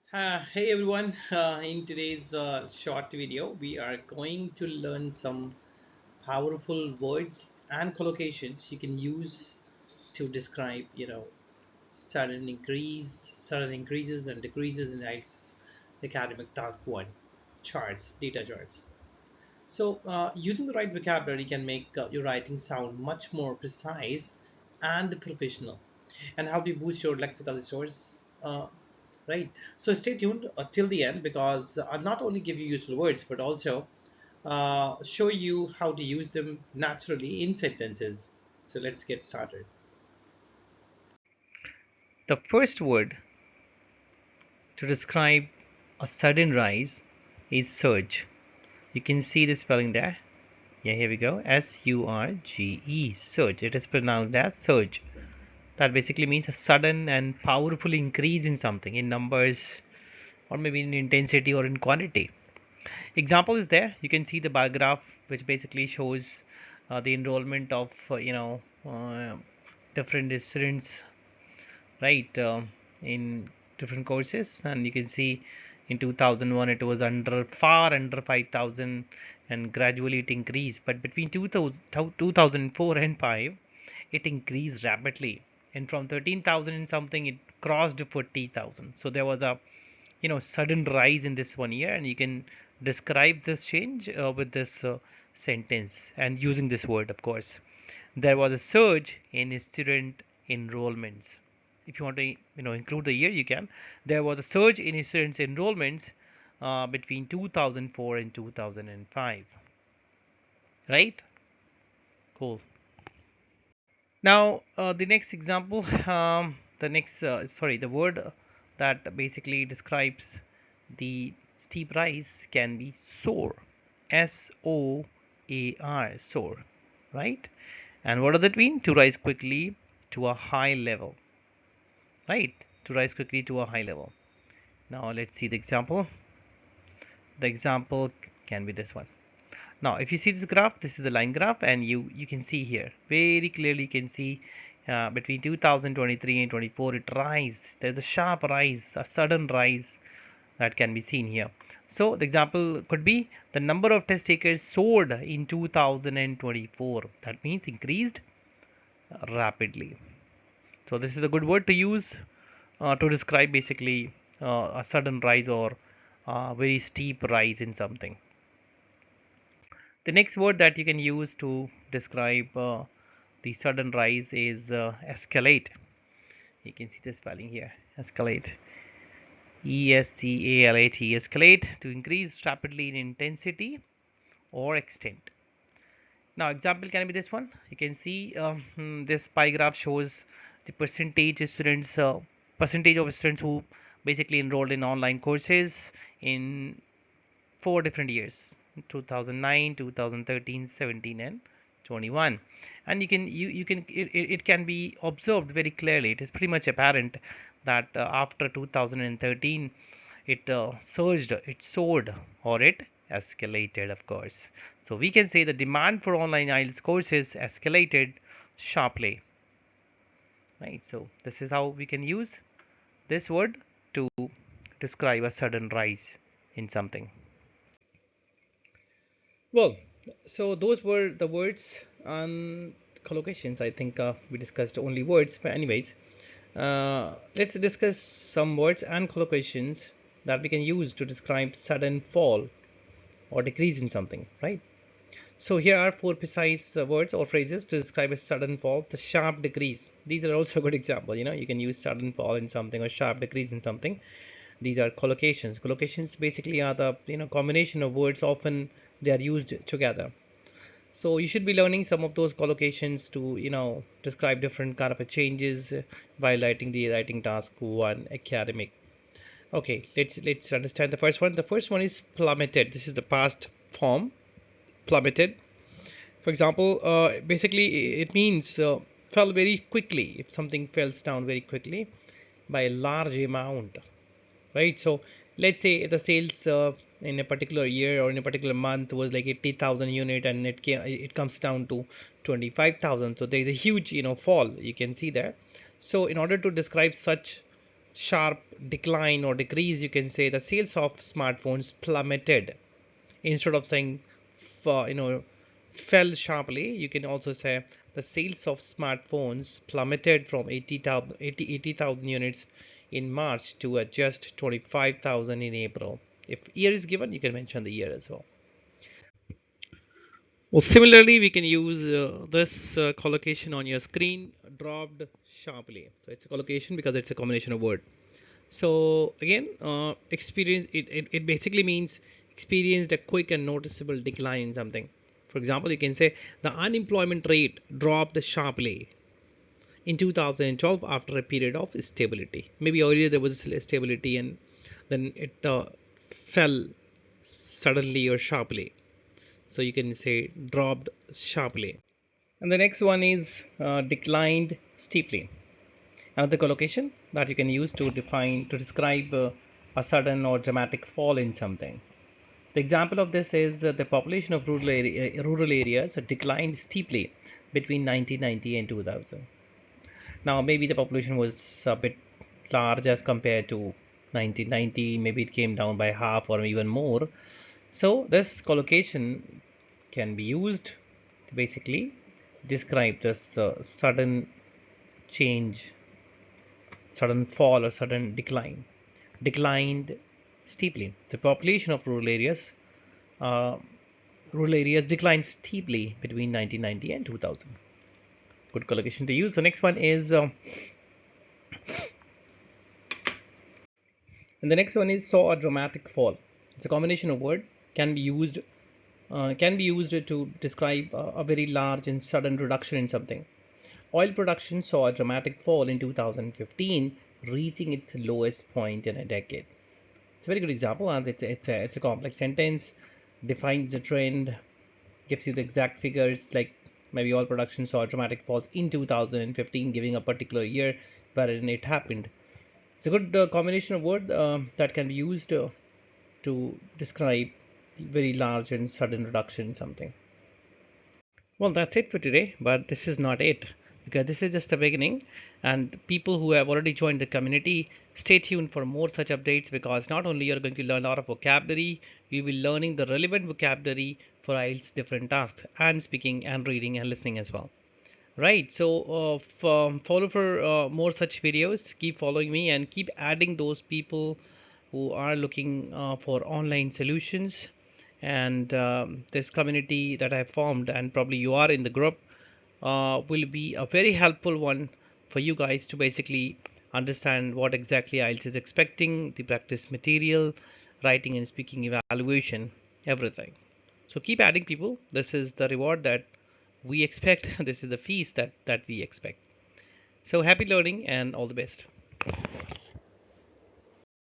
Hey everyone, in today's short video, we are going to learn some powerful words and collocations you can use to describe, sudden increases and decreases in IELTS Academic Task 1 charts, data charts. So, using the right vocabulary can make your writing sound much more precise and professional and help you boost your lexical resource. Right, so stay tuned till the end because I'll not only give you useful words but also show you how to use them naturally in sentences. So let's get started. The first word to describe a sudden rise is surge. You can see the spelling there. Yeah, here we go. S-U-R-G-E, surge. It is pronounced as surge. That basically means a sudden and powerful increase in something, in numbers, or maybe in intensity or in quantity. Example is there. You can see the bar graph, which basically shows the enrollment of, different students, right, in different courses. And you can see in 2001 it was far under 5,000, and gradually it increased, but between 2004 and 5 it increased rapidly, and from 13,000 and something it crossed 40,000. So there was a sudden rise in this 1 year, and you can describe this change with this sentence and using this word. Of course, there was a surge in student enrollments. If you want to include the year, you can. There was a surge in students enrollments between 2004 and 2005. Right? Cool. Now the next example, the word that basically describes the steep rise can be soar. S-O-A-R, soar. Right? And what does that mean? To rise quickly to a high level. Right? To rise quickly to a high level. Now let's see the example. The example can be this one. Now if you see this graph, this is the line graph, and you can see here very clearly, you can see between 2023 and 24 it rise. There's a sharp rise, a sudden rise that can be seen here. So the example could be the number of test takers soared in 2024. That means increased rapidly. So this is a good word to use to describe basically a sudden rise or a very steep rise in something. The next word that you can use to describe the sudden rise is escalate. You can see the spelling here, escalate. E-S-C-A-L-A-T, escalate, to increase rapidly in intensity or extent. Now example can be this one. You can see this pie graph shows the percentage of students who basically enrolled in online courses in 4 different years: 2009, 2013, 17, and 21. And it can be observed very clearly. It is pretty much apparent that after 2013 it surged, it soared, or it escalated, of course. So we can say the demand for online IELTS courses escalated sharply. Right. So this is how we can use this word to describe a sudden rise in something. Well, so those were the words and collocations. I think we discussed only words, but anyways, let's discuss some words and collocations that we can use to describe sudden fall or decrease in something, right? So here are four precise words or phrases to describe a sudden fall. The sharp decrease. These are also a good example. You can use sudden fall in something or sharp decrease in something. These are collocations. Collocations basically are the combination of words. Often they are used together. So you should be learning some of those collocations to describe different kind of changes while writing the writing task 1 academic. Okay, let's understand the first one. The first one is plummeted. This is the past form, plummeted. For example, basically it means fell very quickly. If something falls down very quickly by a large amount, right? So let's say the sales in a particular year or in a particular month was like 80,000 unit, and it comes down to 25,000. So there is a huge fall, you can see there. So in order to describe such sharp decline or decrease, you can say the sales of smartphones plummeted. Instead of saying fell sharply, you can also say the sales of smartphones plummeted from 80,000 units in March to just 25,000 in April. If year is given, you can mention the year as well. Well, similarly, we can use this collocation on your screen, dropped sharply. So it's a collocation because it's a combination of word. So again, experience it basically means experienced a quick and noticeable decline in something. For example, you can say the unemployment rate dropped sharply in 2012 after a period of stability. Maybe earlier there was stability and then it fell suddenly or sharply. So you can say dropped sharply. And the next one is declined steeply. Another collocation that you can use to describe a sudden or dramatic fall in something. The example of this is the population of rural areas declined steeply between 1990 and 2000. Now, maybe the population was a bit large as compared to 1990. Maybe it came down by half or even more. So this collocation can be used to basically describe this sudden change, sudden fall or sudden decline. Declined steeply. The population of uh, rural areas declined steeply between 1990 and 2000. Good collocation to use. The next one is, and the next one is saw a dramatic fall. It's a combination of word can be used to describe a very large and sudden reduction in something. Oil production saw a dramatic fall in 2015, reaching its lowest point in a decade. It's a very good example, and it's a complex sentence, defines the trend, gives you the exact figures, like maybe oil production saw a dramatic fall in 2015, giving a particular year wherein it happened. It's a good combination of word that can be used to describe very large and sudden reduction in something. Well, that's it for today, but this is not it, because this is just the beginning. And people who have already joined the community, stay tuned for more such updates, because not only you're going to learn a lot of vocabulary, you will be learning the relevant vocabulary for IELTS different tasks and speaking and reading and listening as well. Right, so follow for more such videos. Keep following me and keep adding those people who are looking for online solutions. And this community that I formed, and probably you are in the group, will be a very helpful one for you guys to basically understand what exactly IELTS is expecting, the practice material, writing and speaking evaluation, everything. So keep adding people. This is the reward that we expect. This is the feast that we expect. So happy learning and all the best.